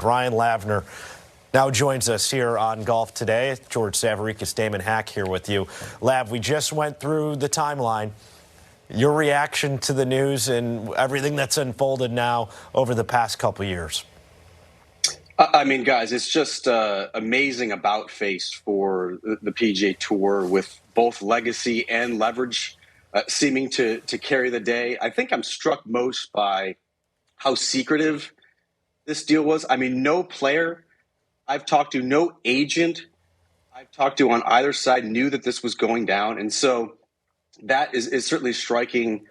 Ryan Lavner now joins us here on Golf Today. George Savarickas, Damon Hack here with you. Lav, we just went through the timeline. Your reaction to the news and everything that's unfolded now over the past couple of years. I mean, guys, it's just amazing about face for the PGA Tour with both legacy and leverage seeming to carry the day. I think I'm struck most by how secretive this deal was. I mean, no player I've talked to, no agent I've talked to on either side knew that this was going down. And so that is certainly striking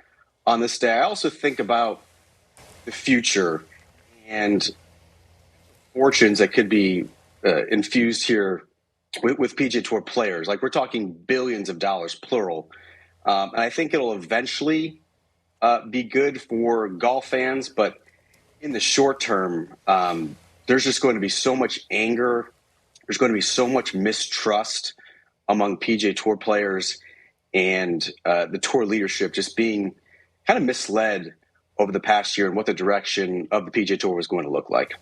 on this day. I also think about the future and fortunes that could be infused here with PGA Tour players. Like, we're talking billions of dollars, plural. And I think it'll eventually be good for golf fans. But in the short term, there's just going to be so much anger. There's going to be so much mistrust among PGA Tour players and the tour leadership just being kind of misled over the past year and what the direction of the PGA Tour was going to look like.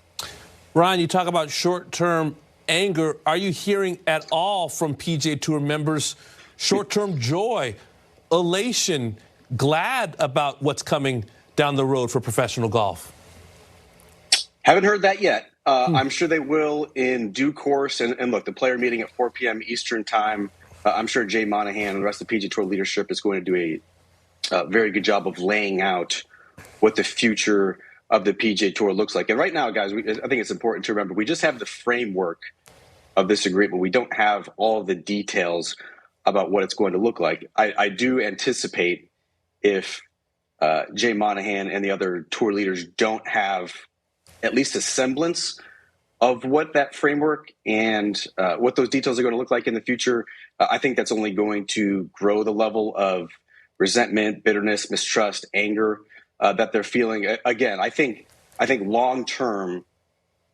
Ryan, you talk about short-term anger. Are you hearing at all from PGA Tour members short-term joy, elation, glad about what's coming down the road for professional golf? Haven't heard that yet. I'm sure they will in due course. And look, the player meeting at 4 p.m. Eastern time, I'm sure Jay Monahan and the rest of the PGA Tour leadership is going to do a very good job of laying out what the future of the PGA Tour looks like. And right now, guys, I think it's important to remember we just have the framework of this agreement. We don't have all of the details about what it's going to look like. I do anticipate if Jay Monahan and the other tour leaders don't have at least a semblance of what that framework and what those details are going to look like in the future, I think that's only going to grow the level of resentment, bitterness, mistrust, anger that they're feeling. Again, I think long-term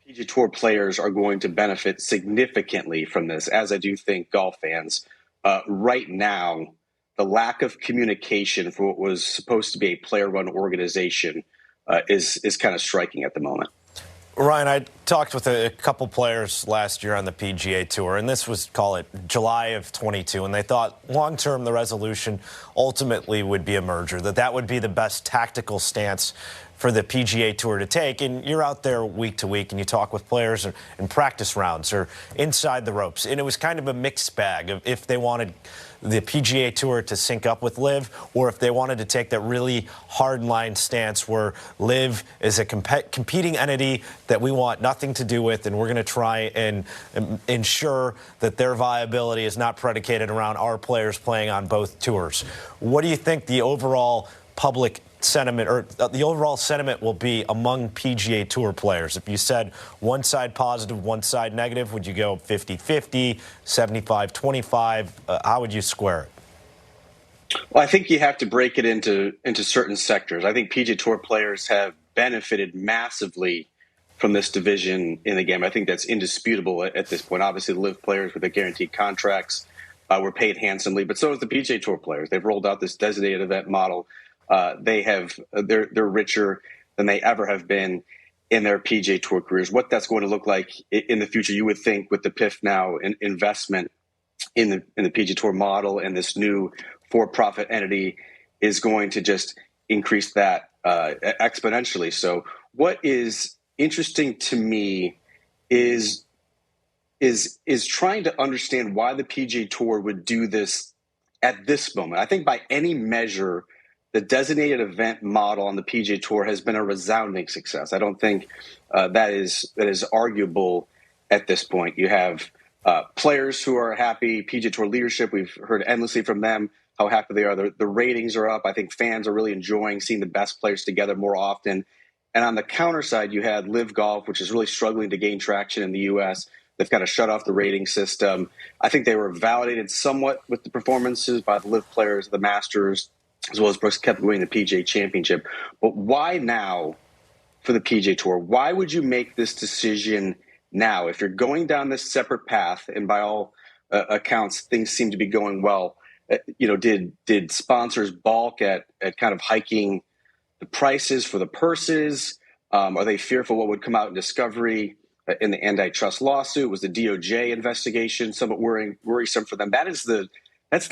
PGA Tour players are going to benefit significantly from this, as I do think golf fans. Right now, the lack of communication for what was supposed to be a player-run organization is kind of striking at the moment. Ryan, I talked with a couple players last year on the PGA Tour, and this was, call it, July of 22, and they thought long-term the resolution ultimately would be a merger, that would be the best tactical stance for the PGA Tour to take. And you're out there week to week, and you talk with players in practice rounds or inside the ropes, and it was kind of a mixed bag of if they wanted the PGA Tour to sync up with LIV, or if they wanted to take that really hard-line stance where LIV is a competing entity that we want nothing to do with, and we're going to try and ensure that their viability is not predicated around our players playing on both tours. What do you think the overall public sentiment or the overall sentiment will be among PGA Tour players? If you said one side positive, one side negative, would you go 50-50, 75-25? How would you square it? Well, I think you have to break it into certain sectors. I think PGA Tour players have benefited massively from this division in the game. I think that's indisputable at this point. Obviously, the LIV players with their guaranteed contracts were paid handsomely, but so is the PGA Tour players. They've rolled out this designated event model. They're richer than they ever have been in their PGA Tour careers. What that's going to look like in the future, you would think, with the PIF now investment in the PGA Tour model and this new for-profit entity, is going to just increase that exponentially. So, what is interesting to me is trying to understand why the PGA Tour would do this at this moment. I think by any measure, the designated event model on the PGA Tour has been a resounding success. I don't think that is arguable at this point. You have players who are happy, PGA Tour leadership, we've heard endlessly from them how happy they are. The ratings are up. I think fans are really enjoying seeing the best players together more often. And on the counter side, you had LIV Golf, which is really struggling to gain traction in the U.S. They've got to shut off the rating system. I think they were validated somewhat with the performances by the LIV players, the Masters, as well as Brooks kept winning the PGA Championship. But why now for the PGA Tour? Why would you make this decision now? If you're going down this separate path, and by all accounts, things seem to be going well, did sponsors balk at kind of hiking the prices for the purses? Are they fearful what would come out in Discovery in the antitrust lawsuit? Was the DOJ investigation somewhat worrisome for them? That's the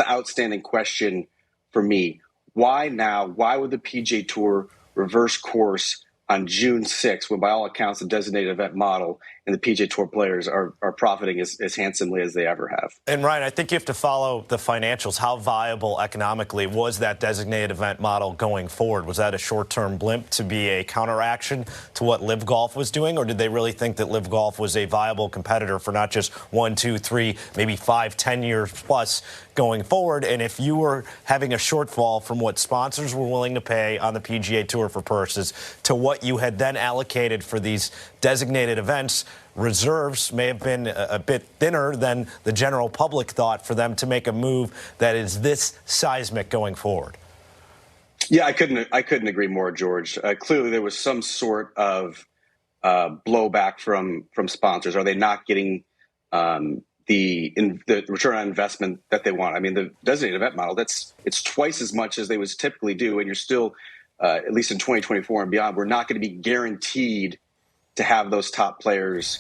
outstanding question for me. Why now? Why would the PGA Tour reverse course on June 6th, when by all accounts the designated event model and the PGA Tour players are profiting as handsomely as they ever have? And Ryan, I think you have to follow the financials. How viable economically was that designated event model going forward? Was that a short-term blimp to be a counteraction to what LIV Golf was doing, or did they really think that LIV Golf was a viable competitor for not just 1, 2, 3, maybe 5, 10 years plus going forward? And if you were having a shortfall from what sponsors were willing to pay on the PGA Tour for purses to what you had then allocated for these designated events, reserves may have been a bit thinner than the general public thought for them to make a move that is this seismic going forward. Yeah, I couldn't agree more, George. Clearly, there was some sort of blowback from sponsors. Are they not getting the return on investment that they want? I mean, the designated event model, it's twice as much as they would typically do, and you're still, at least in 2024 and beyond, we're not going to be guaranteed to have those top players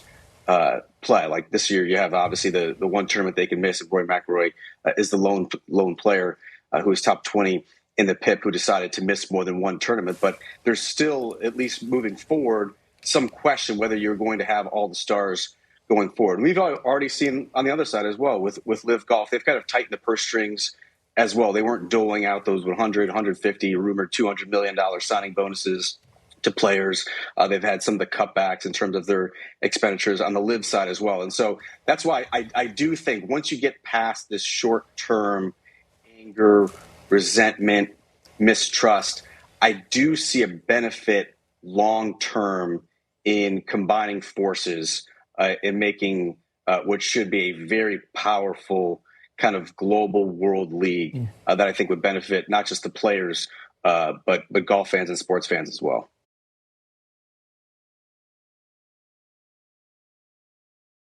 play. Like this year, you have obviously the one tournament they can miss. And Rory McIlroy is the lone player who is top 20 in the PIP who decided to miss more than one tournament. But there's still, at least moving forward, some question whether you're going to have all the stars going forward. And we've already seen on the other side as well with LIV Golf, they've kind of tightened the purse strings as well. They weren't doling out those 100, 150, rumored $200 million signing bonuses to players. They've had some of the cutbacks in terms of their expenditures on the LIV side as well. And so that's why I do think once you get past this short-term anger, resentment, mistrust, I do see a benefit long-term in combining forces in making what should be a very powerful kind of global world league that I think would benefit not just the players, but golf fans and sports fans as well.